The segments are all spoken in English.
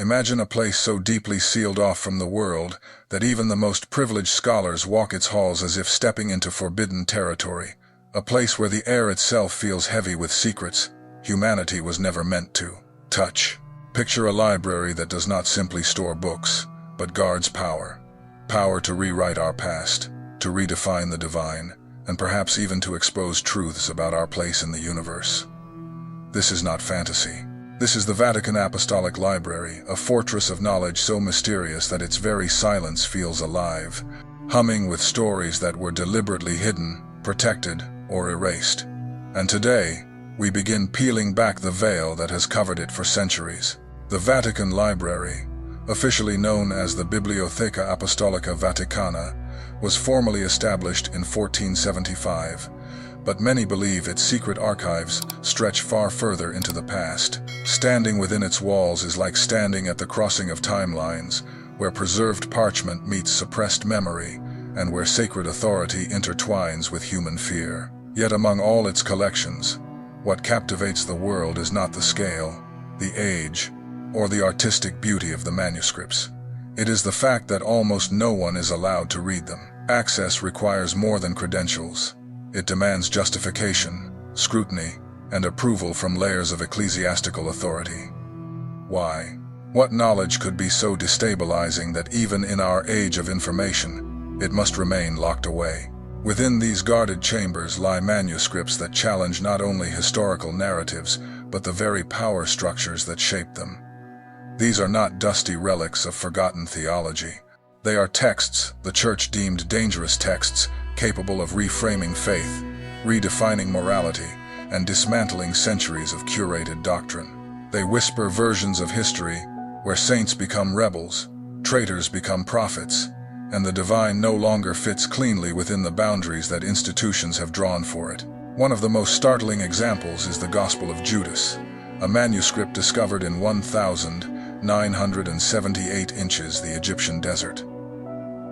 Imagine a place so deeply sealed off from the world that even the most privileged scholars walk its halls as if stepping into forbidden territory. A place where the air itself feels heavy with secrets humanity was never meant to touch. Picture a library that does not simply store books, but guards power. Power to rewrite our past, to redefine the divine, and perhaps even to expose truths about our place in the universe. This is not fantasy. This is the Vatican Apostolic Library, a fortress of knowledge so mysterious that its very silence feels alive, humming with stories that were deliberately hidden, protected, or erased. And today, we begin peeling back the veil that has covered it for centuries. The Vatican Library, officially known as the Bibliotheca Apostolica Vaticana, was formally established in 1475, but many believe its secret archives stretch far further into the past. Standing within its walls is like standing at the crossing of timelines, where preserved parchment meets suppressed memory, and where sacred authority intertwines with human fear. Yet among all its collections, what captivates the world is not the scale, the age, or the artistic beauty of the manuscripts. It is the fact that almost no one is allowed to read them. Access requires more than credentials. It demands justification, scrutiny, and approval from layers of ecclesiastical authority. Why? What knowledge could be so destabilizing that even in our age of information, it must remain locked away? Within these guarded chambers lie manuscripts that challenge not only historical narratives, but the very power structures that shape them. These are not dusty relics of forgotten theology. They are texts the Church deemed dangerous texts, capable of reframing faith, redefining morality, and dismantling centuries of curated doctrine. They whisper versions of history where saints become rebels, traitors become prophets, and the divine no longer fits cleanly within the boundaries that institutions have drawn for it. One of the most startling examples is the Gospel of Judas, a manuscript discovered in 1978 inches the Egyptian desert.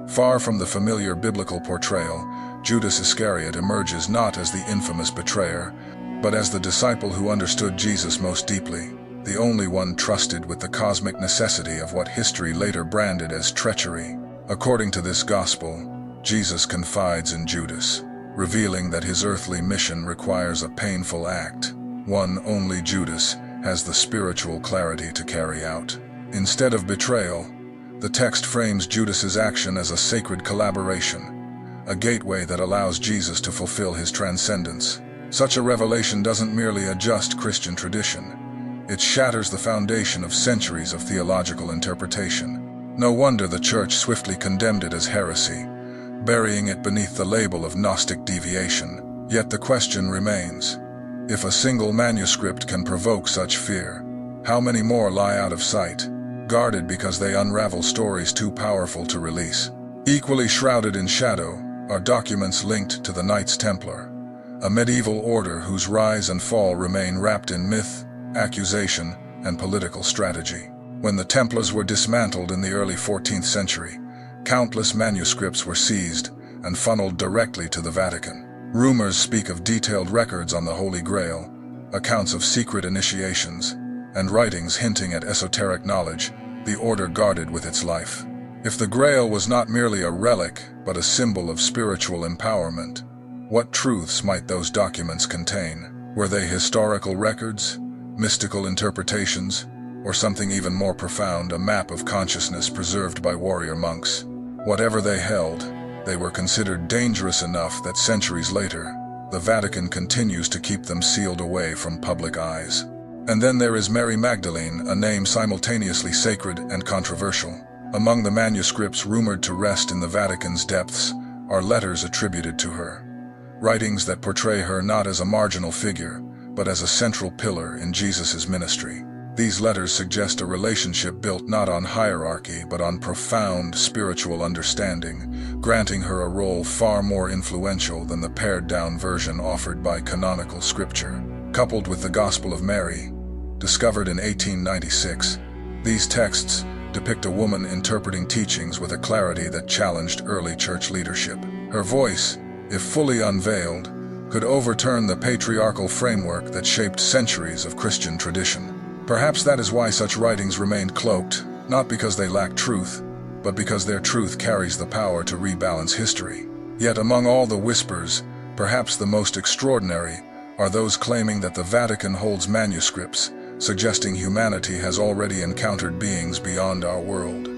Far from the familiar biblical portrayal, Judas Iscariot emerges not as the infamous betrayer, but as the disciple who understood Jesus most deeply, the only one trusted with the cosmic necessity of what history later branded as treachery. According to this gospel, Jesus confides in Judas, revealing that his earthly mission requires a painful act, one only Judas has the spiritual clarity to carry out. Instead of betrayal, the text frames Judas's action as a sacred collaboration, a gateway that allows Jesus to fulfill his transcendence. Such a revelation doesn't merely adjust Christian tradition, it shatters the foundation of centuries of theological interpretation. No wonder the Church swiftly condemned it as heresy, burying it beneath the label of Gnostic deviation. Yet the question remains, if a single manuscript can provoke such fear, how many more lie out of sight, guarded because they unravel stories too powerful to release? Equally shrouded in shadow are documents linked to the Knights Templar, a medieval order whose rise and fall remain wrapped in myth, accusation, and political strategy. When the Templars were dismantled in the early 14th century, countless manuscripts were seized and funneled directly to the Vatican. Rumors speak of detailed records on the Holy Grail, accounts of secret initiations, and writings hinting at esoteric knowledge the order guarded with its life. If the Grail was not merely a relic, but a symbol of spiritual empowerment, what truths might those documents contain? Were they historical records, mystical interpretations, or something even more profound, a map of consciousness preserved by warrior monks? Whatever they held, they were considered dangerous enough that centuries later, the Vatican continues to keep them sealed away from public eyes. And then there is Mary Magdalene, a name simultaneously sacred and controversial. Among the manuscripts rumored to rest in the Vatican's depths are letters attributed to her, writings that portray her not as a marginal figure, but as a central pillar in Jesus' ministry. These letters suggest a relationship built not on hierarchy, but on profound spiritual understanding, granting her a role far more influential than the pared-down version offered by canonical scripture. Coupled with the Gospel of Mary, discovered in 1896, these texts depict a woman interpreting teachings with a clarity that challenged early church leadership. Her voice, if fully unveiled, could overturn the patriarchal framework that shaped centuries of Christian tradition. Perhaps that is why such writings remained cloaked, not because they lack truth, but because their truth carries the power to rebalance history. Yet among all the whispers, perhaps the most extraordinary are those claiming that the Vatican holds manuscripts, suggesting humanity has already encountered beings beyond our world.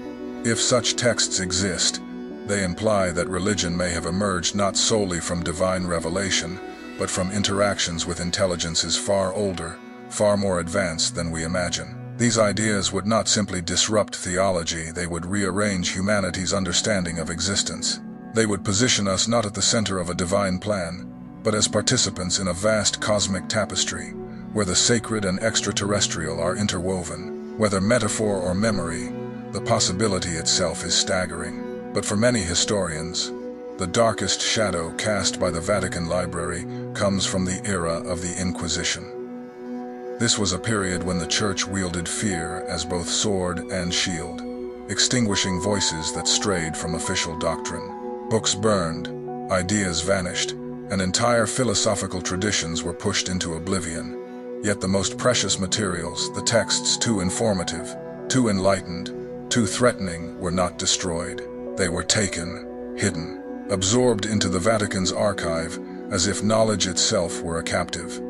If such texts exist, they imply that religion may have emerged not solely from divine revelation, but from interactions with intelligences far older, far more advanced than we imagine. These ideas would not simply disrupt theology, they would rearrange humanity's understanding of existence. They would position us not at the center of a divine plan, but as participants in a vast cosmic tapestry, where the sacred and extraterrestrial are interwoven. Whether metaphor or memory, the possibility itself is staggering. But for many historians, the darkest shadow cast by the Vatican Library comes from the era of the Inquisition. This was a period when the Church wielded fear as both sword and shield, extinguishing voices that strayed from official doctrine. Books burned, ideas vanished, and entire philosophical traditions were pushed into oblivion. Yet the most precious materials, the texts too informative, too enlightened, too threatening, were not destroyed. They were taken, hidden, absorbed into the Vatican's archive, as if knowledge itself were a captive.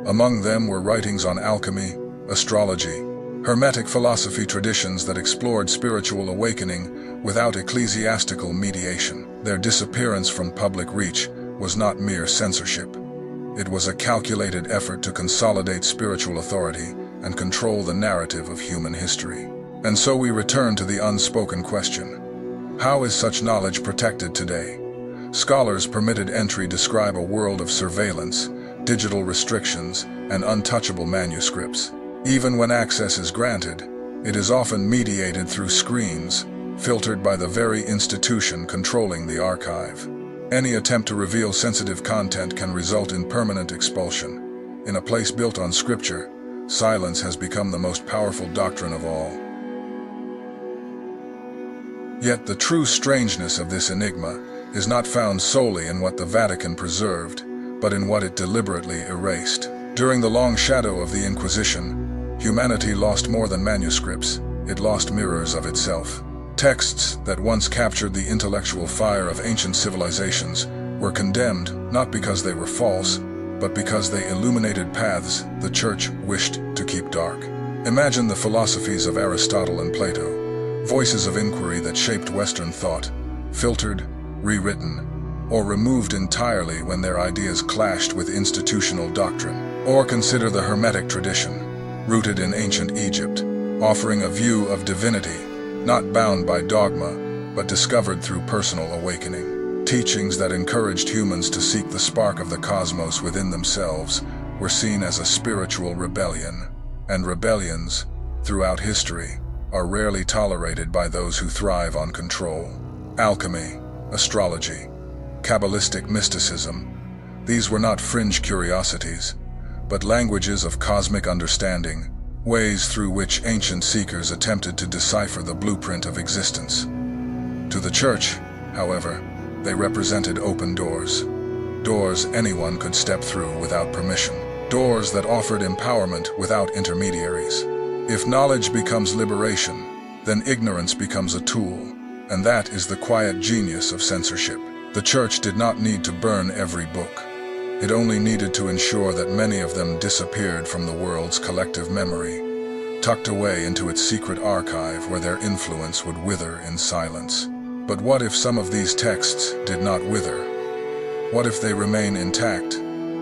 Among them were writings on alchemy, astrology, Hermetic philosophy traditions that explored spiritual awakening without ecclesiastical mediation. Their disappearance from public reach was not mere censorship. It was a calculated effort to consolidate spiritual authority and control the narrative of human history. And so we return to the unspoken question: how is such knowledge protected today? Scholars permitted entry describe a world of surveillance, digital restrictions, and untouchable manuscripts. Even when access is granted, it is often mediated through screens, filtered by the very institution controlling the archive. Any attempt to reveal sensitive content can result in permanent expulsion. In a place built on scripture, silence has become the most powerful doctrine of all. Yet the true strangeness of this enigma is not found solely in what the Vatican preserved, but in what it deliberately erased. During the long shadow of the Inquisition, humanity lost more than manuscripts. It lost mirrors of itself. Texts that once captured the intellectual fire of ancient civilizations were condemned not because they were false, but because they illuminated paths the Church wished to keep dark. Imagine the philosophies of Aristotle and Plato, voices of inquiry that shaped Western thought, filtered, rewritten, or removed entirely when their ideas clashed with institutional doctrine. Or consider the Hermetic tradition, rooted in ancient Egypt, offering a view of divinity, not bound by dogma, but discovered through personal awakening. Teachings that encouraged humans to seek the spark of the cosmos within themselves were seen as a spiritual rebellion, and rebellions, throughout history, are rarely tolerated by those who thrive on control. Alchemy, astrology, Kabbalistic mysticism, these were not fringe curiosities, but languages of cosmic understanding, ways through which ancient seekers attempted to decipher the blueprint of existence. To the Church, however, they represented open doors. Doors anyone could step through without permission. Doors that offered empowerment without intermediaries. If knowledge becomes liberation, then ignorance becomes a tool, and that is the quiet genius of censorship. The Church did not need to burn every book. It only needed to ensure that many of them disappeared from the world's collective memory, tucked away into its secret archive where their influence would wither in silence. But what if some of these texts did not wither? What if they remain intact,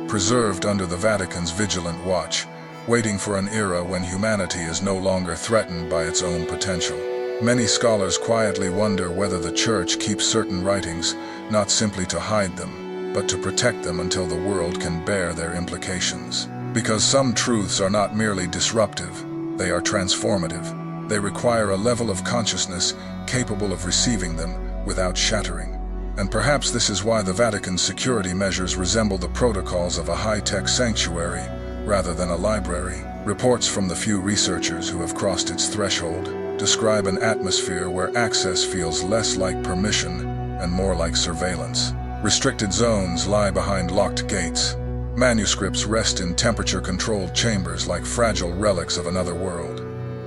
preserved under the Vatican's vigilant watch, waiting for an era when humanity is no longer threatened by its own potential? Many scholars quietly wonder whether the Church keeps certain writings not simply to hide them, but to protect them until the world can bear their implications. Because some truths are not merely disruptive, they are transformative. They require a level of consciousness capable of receiving them without shattering. And perhaps this is why the Vatican's security measures resemble the protocols of a high-tech sanctuary rather than a library. Reports from the few researchers who have crossed its threshold describe an atmosphere where access feels less like permission and more like surveillance. Restricted zones lie behind locked gates, Manuscripts rest in temperature-controlled chambers like fragile relics of another world.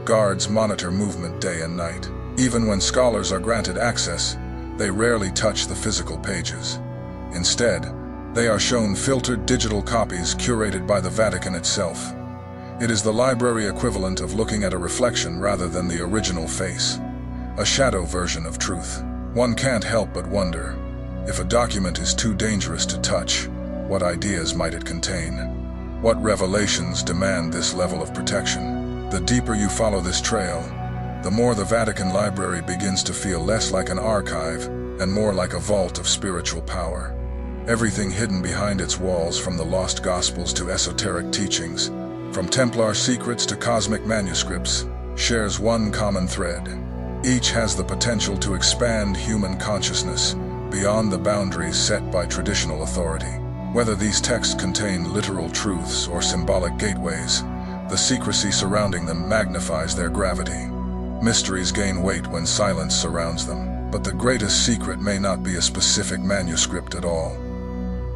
Guards monitor movement day and night. Even when scholars are granted access, they rarely touch the physical pages. Instead, they are shown filtered digital copies curated by the Vatican itself. It is the library equivalent of looking at a reflection rather than the original face, a shadow version of truth. One can't help but wonder, if a document is too dangerous to touch, what ideas might it contain? What revelations demand this level of protection? The deeper you follow this trail, the more the Vatican Library begins to feel less like an archive and more like a vault of spiritual power. Everything hidden behind its walls, from the lost Gospels to esoteric teachings, from Templar secrets to cosmic manuscripts, shares one common thread. Each has the potential to expand human consciousness beyond the boundaries set by traditional authority. Whether these texts contain literal truths or symbolic gateways, the secrecy surrounding them magnifies their gravity. Mysteries gain weight when silence surrounds them, but the greatest secret may not be a specific manuscript at all.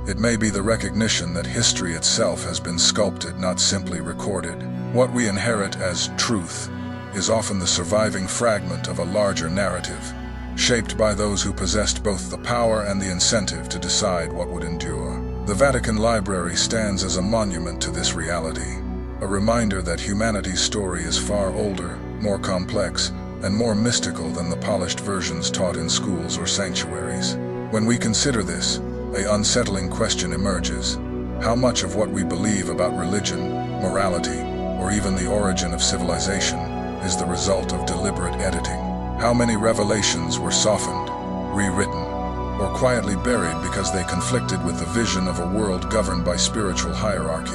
It may be the recognition that history itself has been sculpted, not simply recorded. What we inherit as truth is often the surviving fragment of a larger narrative, shaped by those who possessed both the power and the incentive to decide what would endure. The Vatican Library stands as a monument to this reality, a reminder that humanity's story is far older, more complex, and more mystical than the polished versions taught in schools or sanctuaries. When we consider this, an unsettling question emerges. How much of what we believe about religion, morality, or even the origin of civilization is the result of deliberate editing? How many revelations were softened, rewritten, or quietly buried because they conflicted with the vision of a world governed by spiritual hierarchy?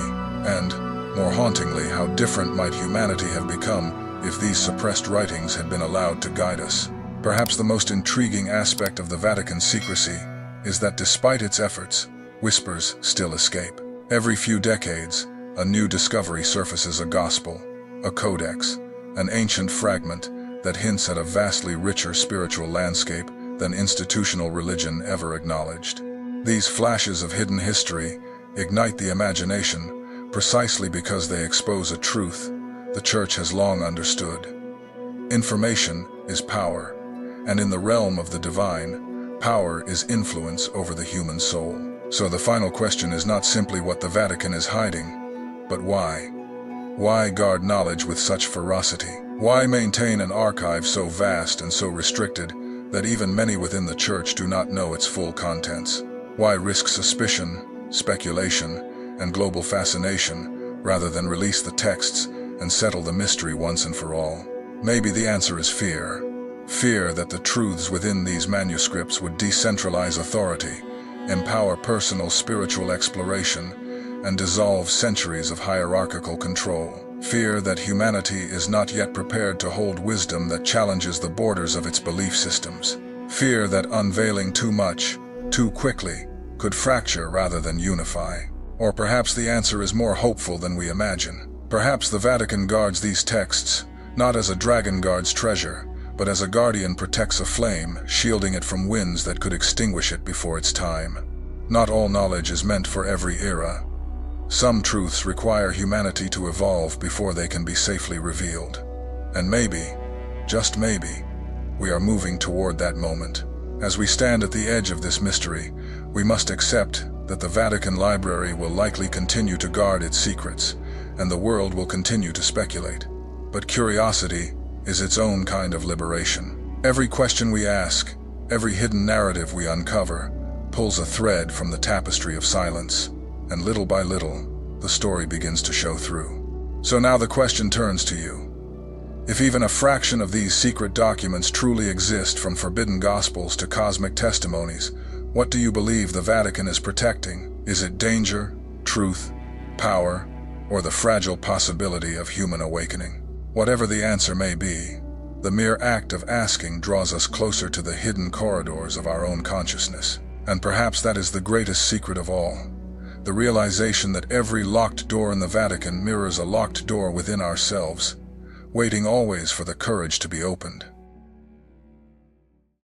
And, more hauntingly, how different might humanity have become if these suppressed writings had been allowed to guide us? Perhaps the most intriguing aspect of the Vatican's secrecy is that despite its efforts, whispers still escape. Every few decades, a new discovery surfaces: a gospel, a codex, an ancient fragment that hints at a vastly richer spiritual landscape than institutional religion ever acknowledged. These flashes of hidden history ignite the imagination precisely because they expose a truth the Church has long understood. Information is power, and in the realm of the divine, power is influence over the human soul. So the final question is not simply what the Vatican is hiding, but why? Why guard knowledge with such ferocity? Why maintain an archive so vast and so restricted that even many within the Church do not know its full contents? Why risk suspicion, speculation, and global fascination rather than release the texts and settle the mystery once and for all? Maybe the answer is fear. Fear that the truths within these manuscripts would decentralize authority, empower personal spiritual exploration, and dissolve centuries of hierarchical control. Fear that humanity is not yet prepared to hold wisdom that challenges the borders of its belief systems. Fear that unveiling too much, too quickly, could fracture rather than unify. Or perhaps the answer is more hopeful than we imagine. Perhaps the Vatican guards these texts, not as a dragon guards treasure, but as a guardian protects a flame, shielding it from winds that could extinguish it before its time. Not all knowledge is meant for every era. Some truths require humanity to evolve before they can be safely revealed. And maybe, just maybe, we are moving toward that moment. As we stand at the edge of this mystery, we must accept that the Vatican Library will likely continue to guard its secrets, and the world will continue to speculate. But curiosity is its own kind of liberation. Every question we ask, every hidden narrative we uncover, pulls a thread from the tapestry of silence, and little by little, the story begins to show through. So now the question turns to you. If even a fraction of these secret documents truly exist, from forbidden gospels to cosmic testimonies, what do you believe the Vatican is protecting? Is it danger, truth, power, or the fragile possibility of human awakening? Whatever the answer may be, the mere act of asking draws us closer to the hidden corridors of our own consciousness. And perhaps that is the greatest secret of all. The realization that every locked door in the Vatican mirrors a locked door within ourselves, waiting always for the courage to be opened.